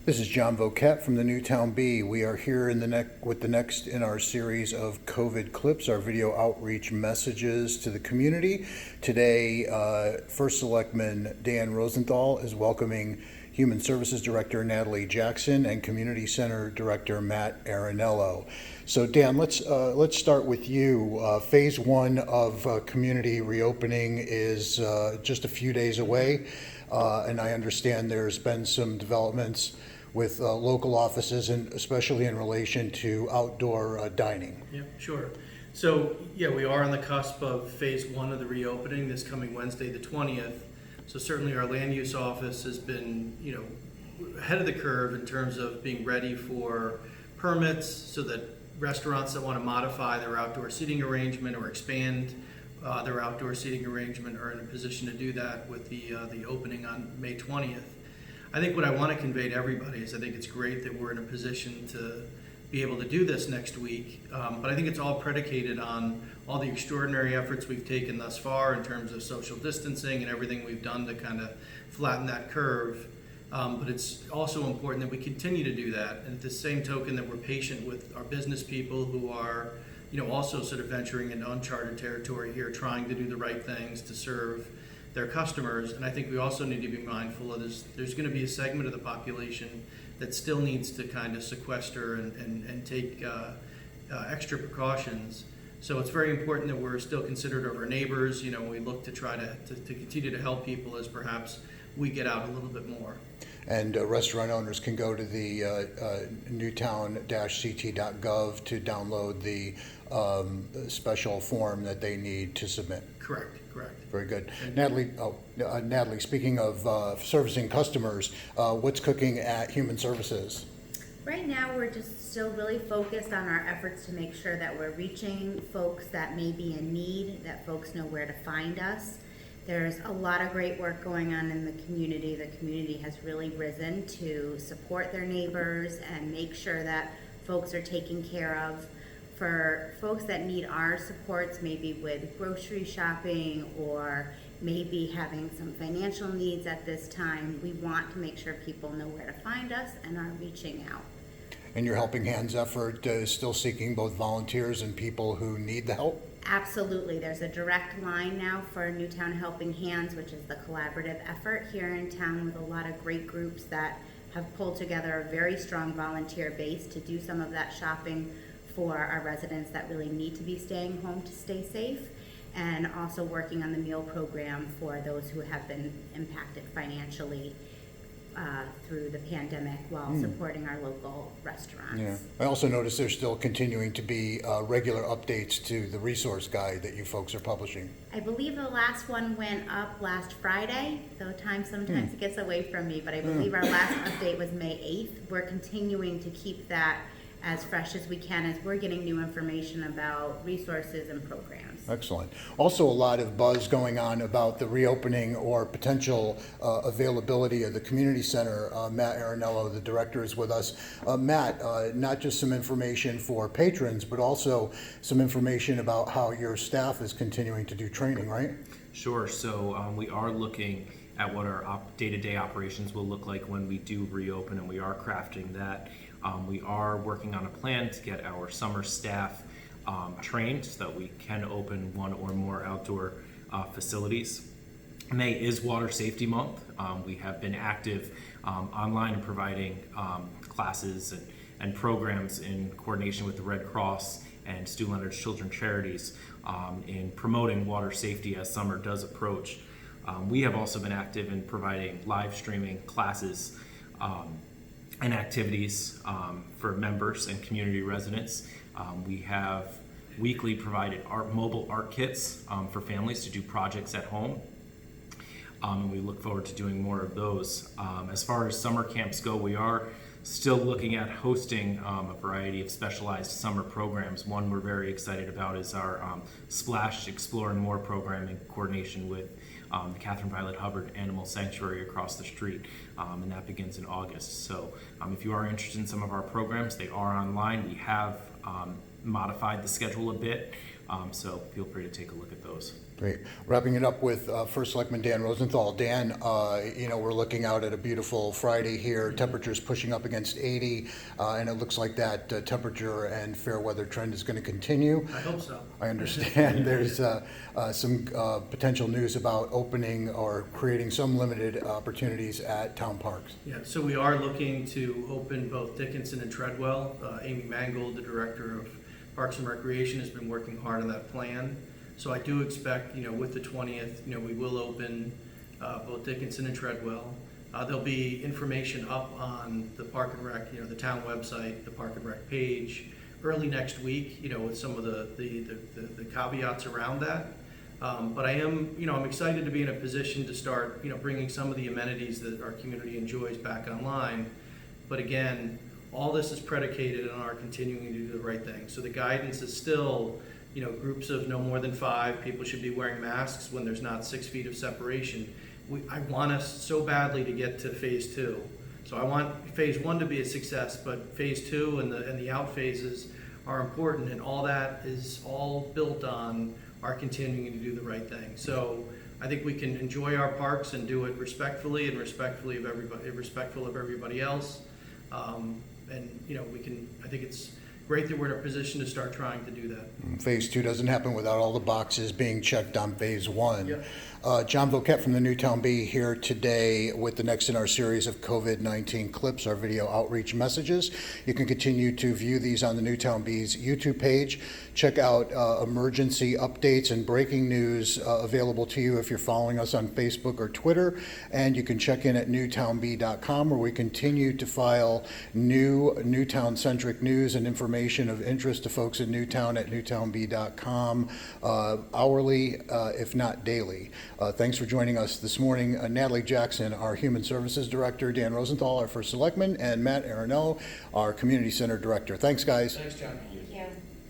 This is John Voquette from the Newtown Bee. We are here with the next in our series of COVID clips, our video outreach messages to the community. Today, First Selectman Dan Rosenthal is welcoming Human Services Director Natalie Jackson and Community Center Director Matt Ariniello. So Dan, let's start with you. Phase one of community reopening is just a few days away, and I understand there's been some developments with local offices, and especially in relation to outdoor dining. Yeah, sure. So yeah, we are on the cusp of phase one of the reopening this coming Wednesday, the 20th. So certainly our land use office has been, ahead of the curve in terms of being ready for permits so that restaurants that want to modify their outdoor seating arrangement or expand their outdoor seating arrangement are in a position to do that with the opening on May 20th. I think what I want to convey to everybody is I think it's great that we're in a position to be able to do this next week, but I think it's all predicated on all the extraordinary efforts we've taken thus far in terms of social distancing and everything we've done to kind of flatten that curve. But it's also important that we continue to do that, and at the same token that we're patient with our business people who are also sort of venturing into uncharted territory here, trying to do the right things to serve their customers. And I think we also need to be mindful of this. There's going to be a segment of the population that still needs to kind of sequester and take extra precautions. So it's very important that we're still considerate of our neighbors. We look to try to continue to help people as perhaps we get out a little bit more. And restaurant owners can go to the newtown-ct.gov to download the special form that they need to submit. Correct. Very good. Natalie, speaking of servicing customers, what's cooking at Human Services? Right now, we're just still really focused on our efforts to make sure that we're reaching folks that may be in need, that folks know where to find us. There's a lot of great work going on in the community. The community has really risen to support their neighbors and make sure that folks are taken care of. For folks that need our supports, maybe with grocery shopping or maybe having some financial needs at this time, we want to make sure people know where to find us and are reaching out. And your Helping Hands effort is still seeking both volunteers and people who need the help? Absolutely. There's a direct line now for Newtown Helping Hands, which is the collaborative effort here in town with a lot of great groups that have pulled together a very strong volunteer base to do some of that shopping for our residents that really need to be staying home to stay safe, and also working on the meal program for those who have been impacted financially through the pandemic while supporting our local restaurants. Yeah. I also noticed there's still continuing to be regular updates to the resource guide that you folks are publishing. I believe the last one went up last Friday, though time sometimes gets away from me, but I believe our last update was May 8th. We're continuing to keep that as fresh as we can as we're getting new information about resources and programs. Excellent. Also, a lot of buzz going on about the reopening or potential availability of the community center. Matt Ariniello, the director, is with us. Matt, not just some information for patrons, but also some information about how your staff is continuing to do training, right? Sure. So we are looking at what our day-to-day operations will look like when we do reopen, and we are crafting that. We are working on a plan to get our summer staff trained so that we can open one or more outdoor facilities. May is Water Safety Month. We have been active online and providing classes and programs in coordination with the Red Cross and Stu Leonard's Children's Charities in promoting water safety as summer does approach. We have also been active in providing live streaming classes and activities for members and community residents. We have weekly provided mobile art kits for families to do projects at home. And we look forward to doing more of those. As far as summer camps go, we are still looking at hosting a variety of specialized summer programs. One we're very excited about is our Splash, Explore, and More program in coordination with the Catherine Violet Hubbard Animal Sanctuary across the street, and that begins in August. So if you are interested in some of our programs, they are online. We have modified the schedule a bit So feel free to take a look at those. Great. Wrapping it up with First Selectman Dan Rosenthal. Dan, we're looking out at a beautiful Friday here. Temperatures pushing up against 80, and it looks like that temperature and fair weather trend is going to continue. I hope so. I understand there's some potential news about opening or creating some limited opportunities at town parks. Yeah, so we are looking to open both Dickinson and Treadwell. Amy Mangold, the Director of Parks and Recreation, has been working hard on that plan. So I do expect, with the 20th, we will open both Dickinson and Treadwell. There'll be information up on the Park and Rec, the town website, the Park and Rec page, early next week, with some of the caveats around that. But I am, I'm excited to be in a position to start, bringing some of the amenities that our community enjoys back online. But again, all this is predicated on our continuing to do the right thing. So the guidance is still, groups of no more than 5, people should be wearing masks when there's not 6 feet of separation. I want us so badly to get to phase 2. So I want phase 1 to be a success, but phase 2 and the out phases are important, and all that is all built on our continuing to do the right thing. So I think we can enjoy our parks and do it respectfully and respectful of everybody else. I think it's great that we're in a position to start trying to do that. Phase 2 doesn't happen without all the boxes being checked on phase 1. Yep. John Voquette from the Newtown Bee here today with the next in our series of COVID-19 clips, our video outreach messages. You can continue to view these on the Newtown Bee's YouTube page. Check out emergency updates and breaking news available to you if you're following us on Facebook or Twitter. And you can check in at newtownbee.com, where we continue to file new Newtown-centric news and information of interest to folks in Newtown at newtownbee.com hourly, if not daily. Thanks for joining us this morning. Natalie Jackson, our Human Services Director, Dan Rosenthal, our First Selectman, and Matt Ariniello, our Community Center Director. Thanks, guys. Thanks, John. Thank you.